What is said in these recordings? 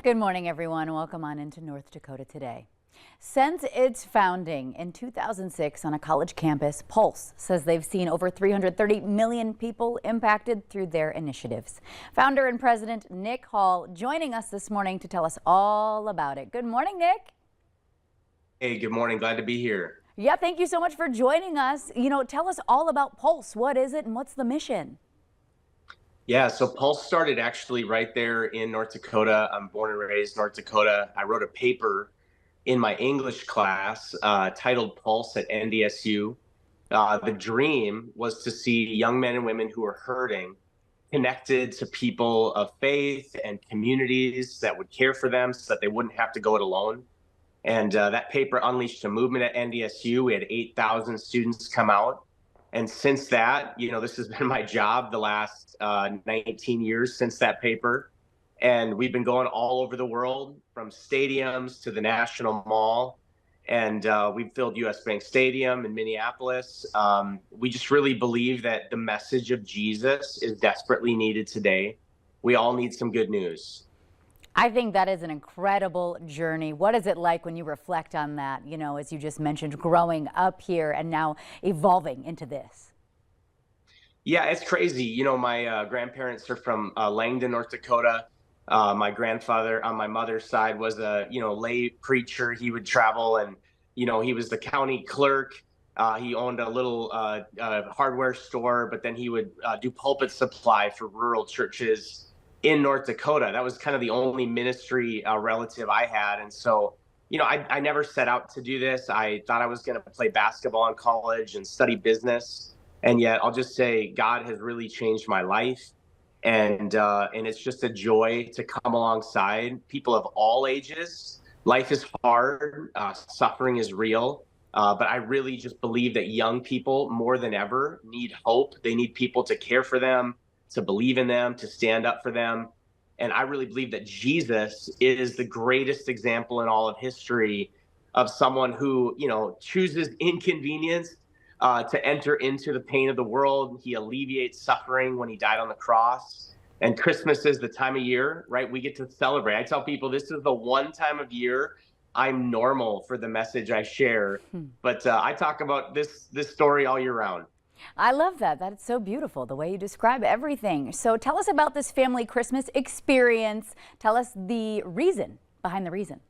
Good morning, everyone. Welcome on into North Dakota today. Since its founding in 2006 on a college campus, Pulse says they've seen over 330 million people impacted through their initiatives. Founder and president Nick Hall joining us this morning to tell us all about it. Good morning, Nick. Hey, good morning. Glad to be here. Yeah, thank you so much for joining us. Tell us all about Pulse. What is it and what's the mission? Yeah, so Pulse started actually right there in North Dakota. I'm born and raised North Dakota. I wrote a paper in my English class titled Pulse at NDSU. The dream was to see young men and women who are hurting connected to people of faith and communities that would care for them so that they wouldn't have to go it alone. And that paper unleashed a movement at NDSU. We had 8,000 students come out. And since that, this has been my job the last 19 years since that paper. And we've been going all over the world, from stadiums to the National Mall. And we've filled US Bank Stadium in Minneapolis. We just really believe that the message of Jesus is desperately needed today. We all need some good news. I think that is an incredible journey. What is it like when you reflect on that, as you just mentioned, growing up here and now evolving into this? Yeah, it's crazy. My grandparents are from Langdon, North Dakota. My grandfather on my mother's side was a, lay preacher. He would travel and, he was the county clerk. He owned a little hardware store, but then he would do pulpit supply for rural churches in North Dakota. That was kind of the only ministry relative I had. And so, I never set out to do this. I thought I was going to play basketball in college and study business. And yet I'll just say God has really changed my life. And it's just a joy to come alongside people of all ages. Life is hard. Suffering is real. But I really just believe that young people more than ever need hope. They need people to care for them, to believe in them, to stand up for them. And I really believe that Jesus is the greatest example in all of history of someone who, chooses inconvenience to enter into the pain of the world. He alleviates suffering when he died on the cross. And Christmas is the time of year, right? We get to celebrate. I tell people this is the one time of year I'm normal for the message I share. But I talk about this story all year round. I love that. That's so beautiful, the way you describe everything. So tell us about this family Christmas experience. Tell us the reason behind the reason.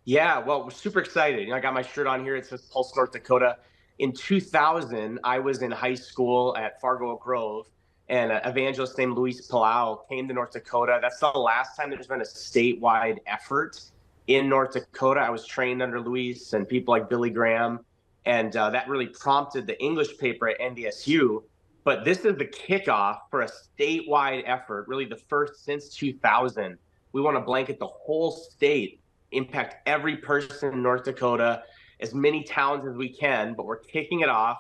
Yeah, well, we're super excited. I got my shirt on here. It says Pulse North Dakota. In 2000, I was in high school at Fargo Oak Grove, and an evangelist named Luis Palau came to North Dakota. That's the last time there's been a statewide effort in North Dakota. I was trained under Luis and people like Billy Graham, and that really prompted the English paper at NDSU. But this is the kickoff for a statewide effort, really the first since 2000. We want to blanket the whole state, impact every person in North Dakota, as many towns as we can, but we're kicking it off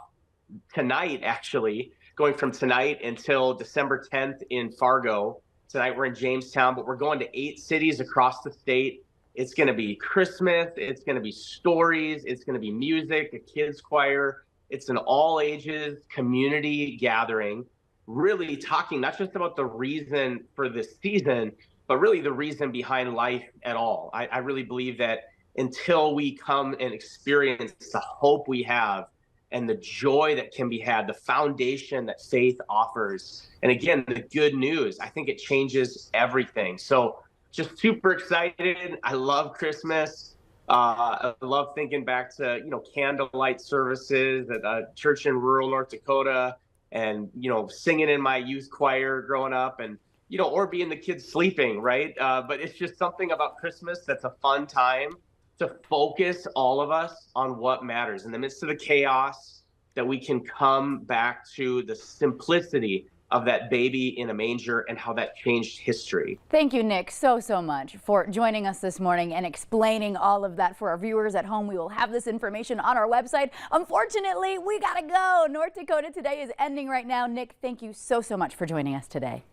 tonight, actually, going from tonight until December 10th in Fargo. Tonight we're in Jamestown, but we're going to 8 cities across the state. It's going to be Christmas, it's going to be stories, it's going to be music, a kids choir. It's an all ages community gathering, really talking not just about the reason for this season, but really the reason behind life at all. I really believe that until we come and experience the hope we have and the joy that can be had, the foundation that faith offers, and again, the good news, I think it changes everything. So just super excited. I love Christmas. I love thinking back to, candlelight services at a church in rural North Dakota and, singing in my youth choir growing up and, or being the kids sleeping, right? But it's just something about Christmas that's a fun time to focus all of us on what matters. In the midst of the chaos, that we can come back to the simplicity of that baby in a manger and how that changed history. Thank you, Nick, so much for joining us this morning and explaining all of that for our viewers at home. We will have this information on our website. Unfortunately, we gotta go. North Dakota Today is ending right now. Nick, thank you so much for joining us today.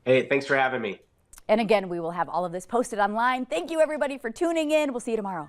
Hey, thanks for having me. And again, we will have all of this posted online. Thank you, everybody, for tuning in. We'll see you tomorrow.